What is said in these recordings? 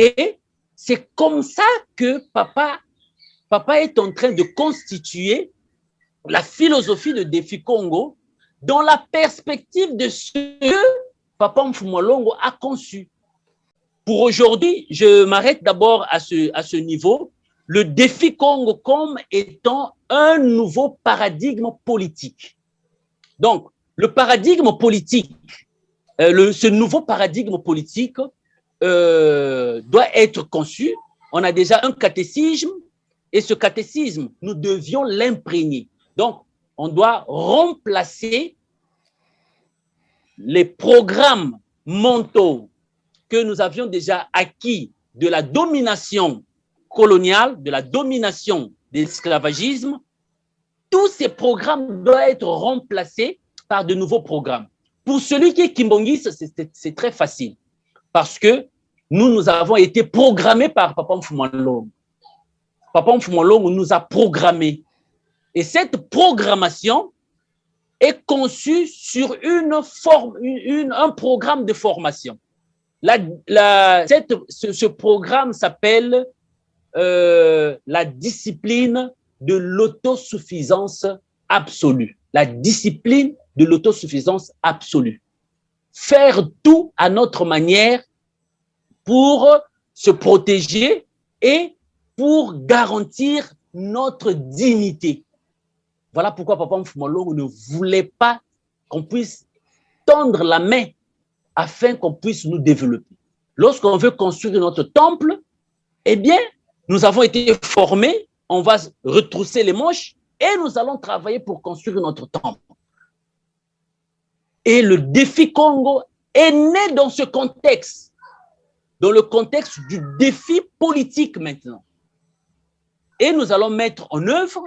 Et c'est comme ça que papa est en train de constituer la philosophie de Défi Congo dans la perspective de ce que Papa Mfumolongo a conçu. Pour aujourd'hui, je m'arrête d'abord à ce niveau, le Défi Congo comme étant un nouveau paradigme politique. Donc, le paradigme politique, ce nouveau paradigme politique doit être conçu. On a déjà un catéchisme, et ce catéchisme, nous devions l'imprégner. Donc, on doit remplacer les programmes mentaux que nous avions déjà acquis de la domination coloniale, de la domination de l'esclavagisme. Tous ces programmes doivent être remplacés par de nouveaux programmes. Pour celui qui est kimbongiste, c'est très facile parce que nous avons été programmés par Papa Mfumolongo. Papa Mfumolongo nous a programmés. Et cette programmation est conçue sur un programme de formation. Ce programme s'appelle la discipline de l'autosuffisance absolue. La discipline de l'autosuffisance absolue. Faire tout à notre manière pour se protéger et pour garantir notre dignité. Voilà pourquoi Papa Mfumolongo ne voulait pas qu'on puisse tendre la main afin qu'on puisse nous développer. Lorsqu'on veut construire notre temple, eh bien, nous avons été formés, on va retrousser les manches et nous allons travailler pour construire notre temple. Et le Défi Congo est né dans ce contexte, dans le contexte du défi politique maintenant. Et nous allons mettre en œuvre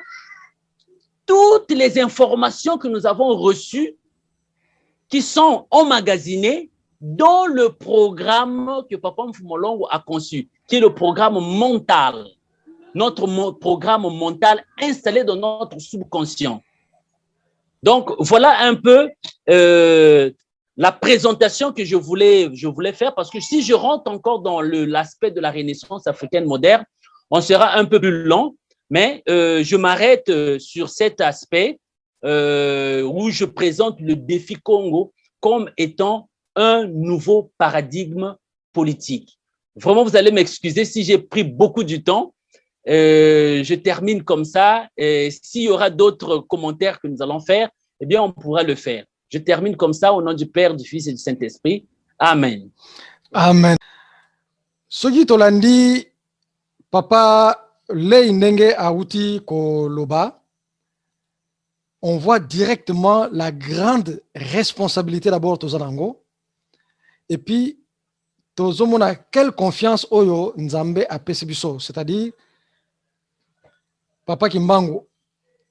toutes les informations que nous avons reçues qui sont emmagasinées dans le programme que Papa Mfumolongo a conçu, qui est le programme mental, notre programme mental installé dans notre subconscient. Donc, voilà un peu la présentation que je voulais faire, parce que si je rentre encore dans l'aspect de la Renaissance africaine moderne, on sera un peu plus long, mais je m'arrête sur cet aspect où je présente le défi Congo comme étant un nouveau paradigme politique. Vraiment, vous allez m'excuser si j'ai pris beaucoup du temps. Je termine comme ça. S'il y aura d'autres commentaires que nous allons faire, eh bien, on pourra le faire. Je termine comme ça au nom du Père, du Fils et du Saint-Esprit. Amen. Amen. Soki tolandi papa lei ndenge auti koloba, on voit directement la grande responsabilité d'abord tozanango, et puis tozomona quelle confiance oyo nzambe apesi biso, c'est-à-dire papa Kimbangu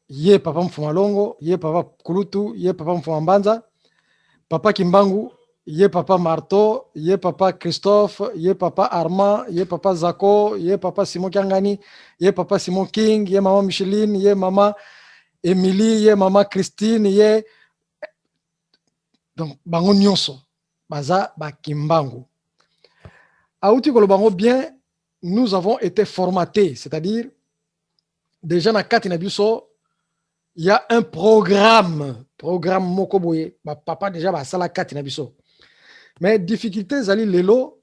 ye papa Mfumolongo, ye papa Kulutu, ye papa Mfumambanza, papa Kimbangu, ye papa Marto, ye papa Christophe, ye papa Armand, ye papa Zako, ye papa Simon Kiangani, ye papa Simon King, ye maman Micheline, ye maman Emily, ye maman Christine, ye donc bango nyonso baza ba Kimbangu. Auti kolobango bien, nous avons été formatés, c'est-à-dire déjà na kati na biso il y a un programme mokoboye ba papa déjà ba sala kati na biso. Mais difficulté zali lelo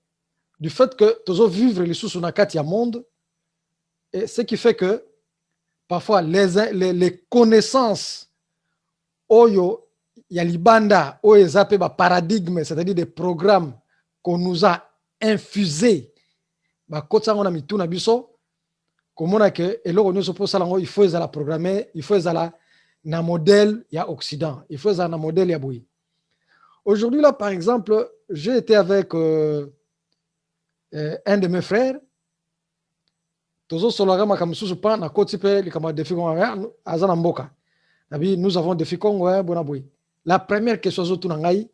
du fait que tozo vivre les sous na kati ya monde, et ce qui fait que parfois les connaissances oyo ya libanda oyo zape ba paradigme, c'est-à-dire des programmes qu'on nous a infusés ba kotsango na mitu na biso komona ke eloko nyonso po salango il faut ezala programmer, il faut ezala na modèle ya Occident, il faut ezala na modèle ya boui. Aujourd'hui là par exemple, j'ai été avec un de mes frères tozo solaga makamsusu pa na koti pe likama défi Congo azana mboka nabi nous avons défi Congo bona boui. La première question zotu na ngai,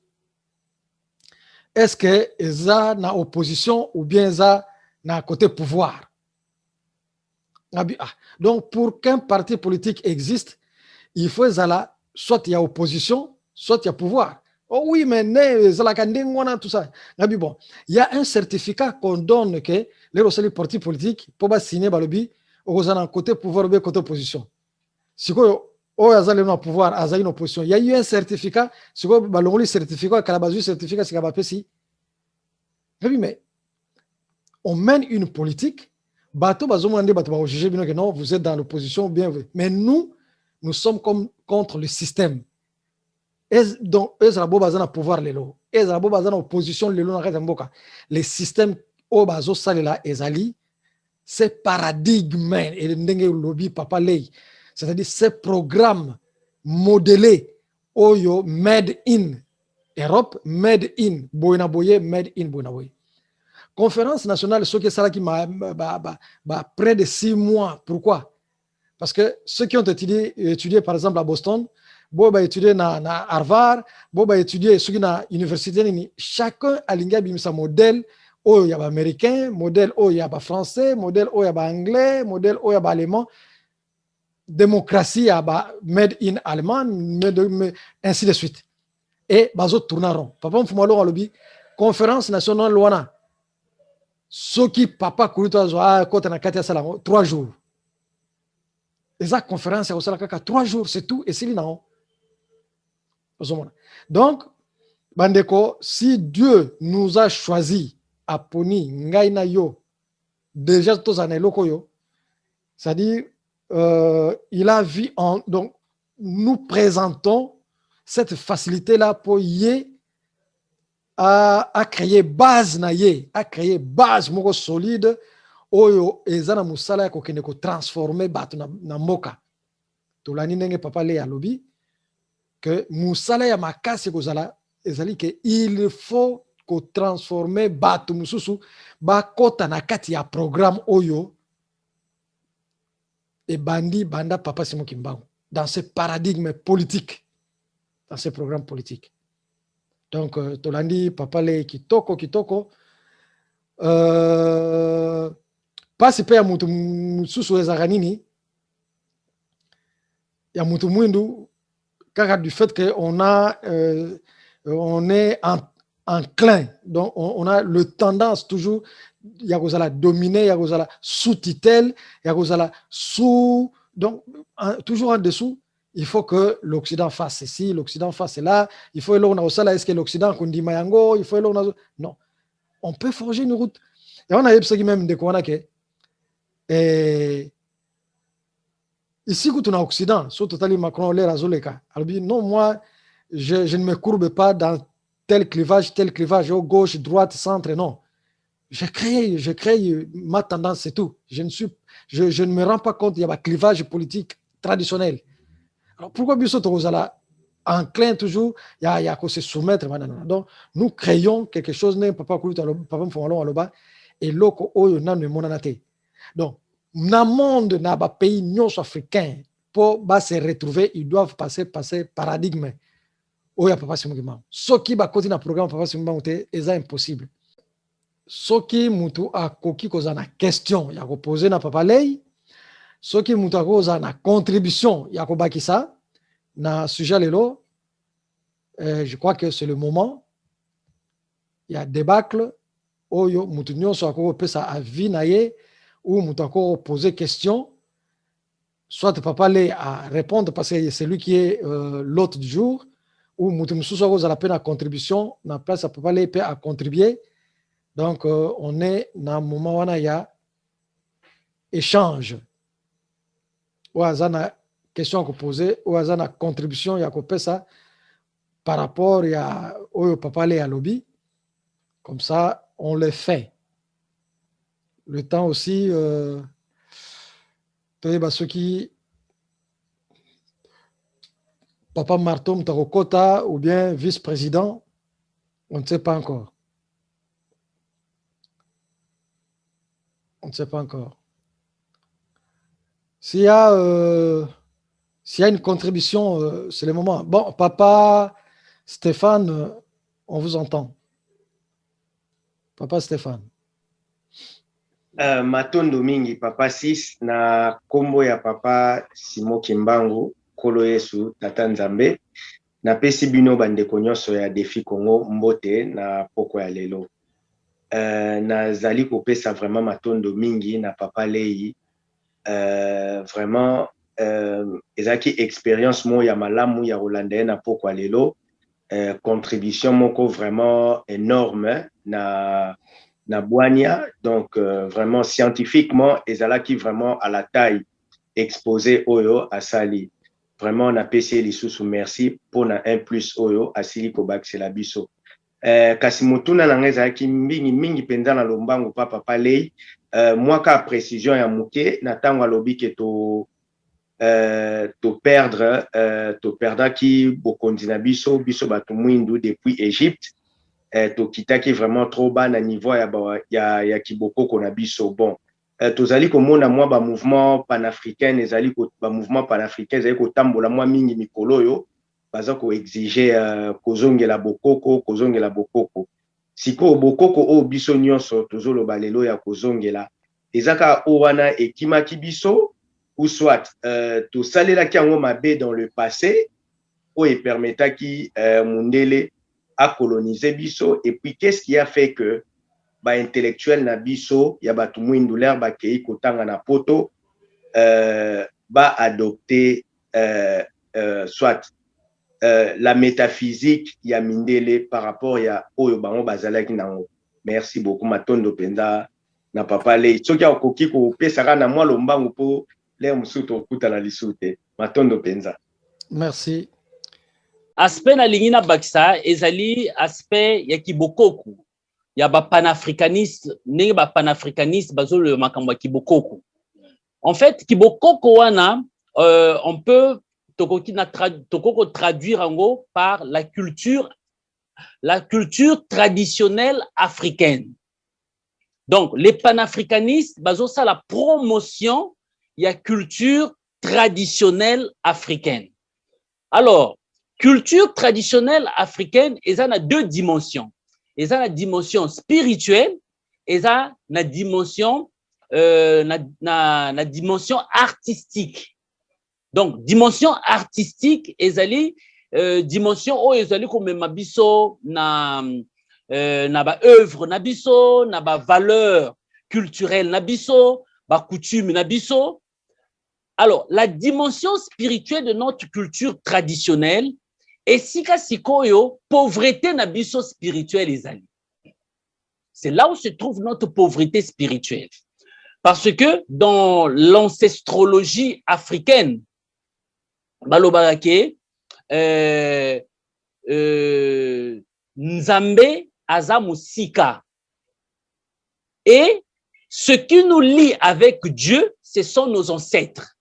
est-ce que eza na opposition ou bien eza na côté pouvoir? Donc, pour qu'un parti politique existe, il faut soit il y a opposition, soit il y a pouvoir. Oh oui, mais tout ça. Bon, il y a un certificat qu'on donne que les partis politiques pour signer balobi aux un côté pouvoir ou côté opposition. Si quoi au azali pouvoir azali une opposition, il y a eu un certificat, si quoi balongoli certificat calabazu certificat c'est kabapesi. Mais on mène une politique, bateau bazomande bateau ba juger bien que non, vous êtes dans l'opposition bien, mais nous sommes comme contre le système. Donc, eux, la boba pouvoir les lots. Eux, la boba opposition les lots dans les systèmes au bazo salela ezali, c'est paradigme et le ndenge lobby papa lay. C'est-à-dire ces programmes modélés oyo made in Europe, made in Boinaboye, made in Boinaboye. Conférence nationale, ce qui est ça qui m'a près de 6 mois. Pourquoi? Parce que ceux qui ont étudié par exemple à Boston, Boba étudié na Harvard, Boba étudié sur na université, chacun a l'ingé sa modèle, il y a américain, modèle il y a français, modèle il y a anglais, modèle il y a allemand, démocratie a made in allemand, ainsi de suite. Et bazo tournaron. Papa mfumalo a lobby conférence nationale loana. Ce qui papa kuruto a côté na katia salamo 3 jours. Et ça conférence a aussi 3 jours, c'est tout et c'est l'inao. Donc, Bandeko, si Dieu nous a choisi à Poni, Ngaina yo, déjà tous années lokoyo, c'est-à-dire, il a vu donc, nous présentons cette facilité-là pour y à créer base naye, à créer base moko solide, oyo ezana musala ko kene ko transformer batu na moka. Tolani nenge papa le alobi que musala ya makasi kozala ezali que il faut ko transformer batu mususu ba kota na kati ya programme oyo et banda papa Simon Kimbangu dans ce paradigme politique, dans ce programme politique. Donc tolandi papa le kitoko pasi pe ya mutu mususu ezaka nini ya mutu mwindu car du fait qu'on on est enclin, donc on a le tendance toujours, il y a dominer, il y a sous-titel, il y a sous, donc toujours en dessous, il faut que l'Occident fasse ceci, l'Occident fasse cela, il faut est-ce que l'Occident qu'on dit mayango, il faut non, on peut forger une route. Et on a eu ce qui même de quoi ici, quand on est en Occident, surtout Macron, non, moi, je ne me courbe pas dans tel clivage, gauche, droite, centre, non. Je crée ma tendance, c'est tout. Je ne me rends pas compte qu'il y a un clivage politique traditionnel. Alors, pourquoi bien sûr, enclin toujours, il y a qu'à se soumettre. Donc, nous créons quelque chose, et l'autre, donc, dans le monde, dans les pays africains, pour se retrouver, ils doivent passer paradigme. Oh, ya papa Simon. Ce qui va continuer le programme papa Simon, c'est impossible. Ce qui mutu a koki koza na question, ya ko poser na papa lei. Ce qui mutu a koza na contribution, ya ko bakisa na sujet lelo. Je crois que c'est le moment. Il y a débâcle. Oh yo mutu nyonso a pesa avis na ye. Ou Moutako poser question, soit papa lay à répondre parce que c'est lui qui est l'hôte du jour, ou Moutoussou a la peine à contribution, na place à papa lay à contribuer. Donc on est dans un moment où il y a échange. Ou à une question à poser, ou à une contribution, il y a ça par rapport à au papa lay à lobby. Comme ça, on le fait. Le temps aussi, ceux qui Papa Martom Tarokota ou bien vice-président, on ne sait pas encore. On ne sait pas encore. S'il y a une contribution, c'est le moment. Bon, papa Stéphane, on vous entend. Papa Stéphane. Matondo mingi papa 6 na kombo ya papa Simon Kimbangu kolo Yesu tata Nzambe na pesi bino bandeko nyonso ya Défi Congo mbote na poko ya lelo. Nazali kopesa vraiment matondo mingi na Papa Lei. Vraiment ezaki expérience mo ya malamu ya Hollandais na poko ya lelo. Contribution moko vraiment énorme na Boania. Donc vraiment scientifiquement ezalaki vraiment à la taille exposé oyo asali. Vraiment na PC lisusu merci pour na 1+ oyo asili ko baxela biso. Kasi mutuna na ngeza ki mingi penza na lombango Papa Lei. Mwaka précision ya muke na tango alobi ke to perdre ki bokonzi na biso batu mwindu depuis Égypte. To kitaki vraiment trop bas na niveau ya kibokoko na biso. Bon, tozali komona mwa ba mouvement panafricain ezali ko ba mouvement panafricain ezali ko tambola mwa mingi mikolo yo baza ko exiger kozongela bokoko siko bokoko o biso nyonso tozoloba lelo ya kozongela ezaka o wana ekimaki biso ou soit to salela ki yango mabe dans le passé o e permetaki mundele a coloniser biso. Et puis qu'est-ce qui a fait que ba intellectuel na biso ya batu mwindu l'air ba kei kotanga na poto ba adopter soit la métaphysique ya mindele par rapport ya oyo bango bazalaki nango. Merci beaucoup matondo penza na Papa Lei. Soki okoki ko pesaka na mwa lombango po le musuto okuta na lisute matondo penza. Merci. Aspect na lingina bakisa ezali aspect ya kibokoku ya ba panafricaniste ndenge ba panafricaniste bazolo makambo ya kibokoku. En fait kibokoko wana on peut tokoko traduire en gros par la culture traditionnelle africaine. Donc les panafricanistes bazo ça la promotion ya culture traditionnelle africaine. Alors culture traditionnelle africaine, elle a deux dimensions. Elle a la dimension spirituelle et la dimension, dimension artistique. Donc, dimension artistique, elle a dimension où elle a comme mabiso na ba œuvre nabiso, na ba valeur culturelle nabiso, ba coutume nabiso. Alors, la dimension spirituelle de notre culture traditionnelle, et sika sikoyo, pauvreté na biso spirituelle ezali. C'est là où se trouve notre pauvreté spirituelle. Parce que dans l'ancestrologie africaine, balobake, Nzambe azamu sika. Et ce qui nous lie avec Dieu, ce sont nos ancêtres.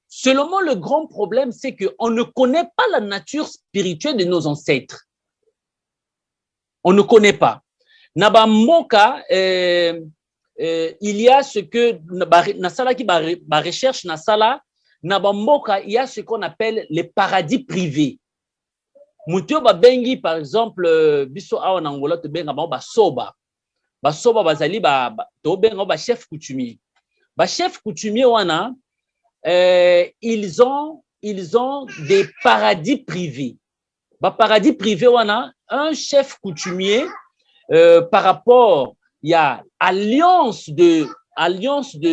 Seulement, le grand problème, c'est qu'on ne connaît pas la nature spirituelle de nos ancêtres. On ne connaît pas. Naba moka, il y a ce que, nasala qui ba recherche nasala, naba moka, il y a ce qu'on appelle les paradis privés. Moutio ba bengi, par exemple, biso awa na Angola, te benga ba soba. Ba soba bazali to benga ba chef coutumier. Ba chef coutumier wana, ils ont des paradis privés. Bah, paradis privé, on a un chef coutumier par rapport, il y a alliance de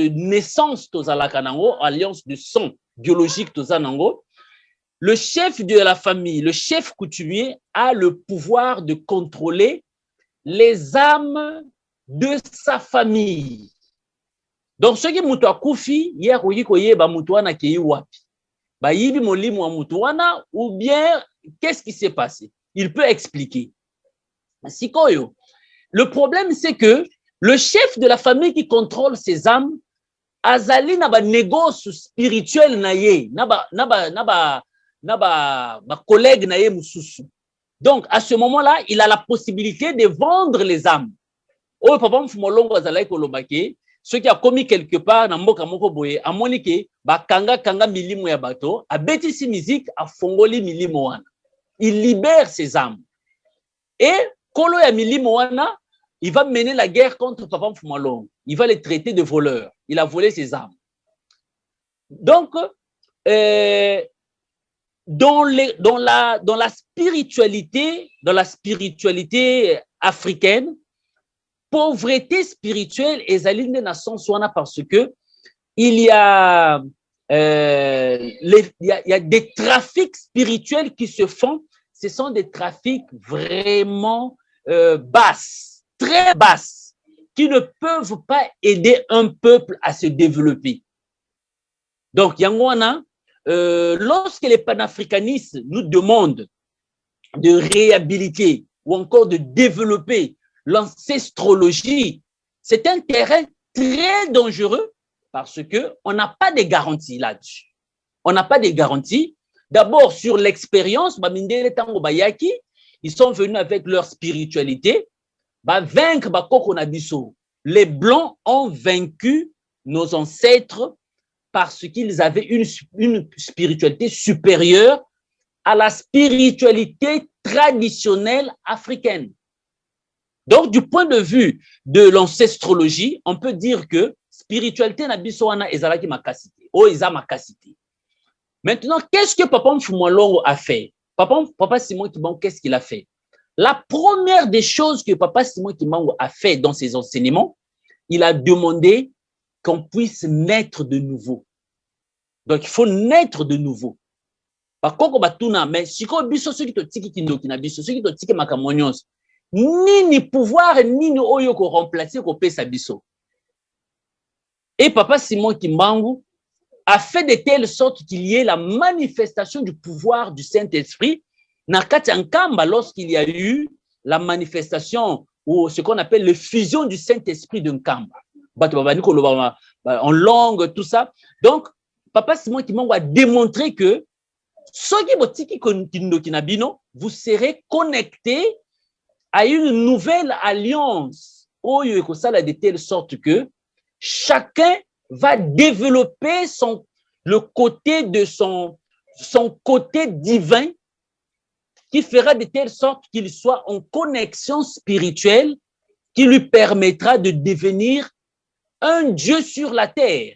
naissance tozalakanango, alliance de sang biologique tozanango. Le chef de la famille, le chef coutumier a le pouvoir de contrôler les âmes de sa famille. Donc, ce qui est koufi, il y a ba mutuana ki wapi. Ba yibi molimo wa mutuana ou bien qu'est-ce qui s'est passé? Il peut expliquer. Sikoyo. Le problème, c'est que le chef de la famille qui contrôle ses âmes, azali na ba négoce spirituel na ye, na ba collègue na ye mususu. Donc, à ce moment-là, il a la possibilité de vendre les âmes. Oh, papa mfumolongo azalai kolobake. Ceux qui a commis quelque part na mboka moko boye amonike ba kanga milimo ya bato a betisi musique a fongoli milimo wana. Il libère ses âmes. Et kolo ya milimo wana, il va mener la guerre contre Papa Mfumalongo. Il va les traiter de voleurs. Il a volé ses âmes. Donc dans la spiritualité africaine, pauvreté spirituelle est aline nation soana parce que il y a des trafics spirituels qui se font. Ce sont des trafics vraiment basses, très basses, qui ne peuvent pas aider un peuple à se développer. Donc, Yangwana, lorsque les panafricanistes nous demandent de réhabiliter ou encore de développer l'ancestrologie, c'est un terrain très dangereux parce qu'on n'a pas de garanties là-dessus. On n'a pas de garanties. D'abord, sur l'expérience, ils sont venus avec leur spiritualité. Les Blancs ont vaincu nos ancêtres parce qu'ils avaient une spiritualité supérieure à la spiritualité traditionnelle africaine. Donc, du point de vue de l'ancestrologie, on peut dire que spiritualité na biso wana ezalaki makasité, o eza makasité. Maintenant, qu'est-ce que Papa Mfumwalongo a fait? Papa Simon Kimbangu, qu'est-ce qu'il a fait? La première des choses que Papa Simon Kimbangu a fait dans ses enseignements, il a demandé qu'on puisse naître de nouveau. Donc, il faut naître de nouveau. Par contre, mais si on biso ceux qui te tiki kindoki na biso, ceux qui te tiki makamonyos, ni pouvoir ni oyo ko remplacer ko pesa biso. Et Papa Simon Kimbangu a fait de telle sorte qu'il y ait la manifestation du pouvoir du Saint-Esprit Nakati Ankamba lorsqu'il y a eu la manifestation ou ce qu'on appelle la fusion du Saint-Esprit de Nkamba. En langue, tout ça. Donc, Papa Simon Kimbangu a démontré que vous serez connectés à une nouvelle alliance de telle sorte que chacun va développer le côté de son côté divin qui fera de telle sorte qu'il soit en connexion spirituelle qui lui permettra de devenir un Dieu sur la terre.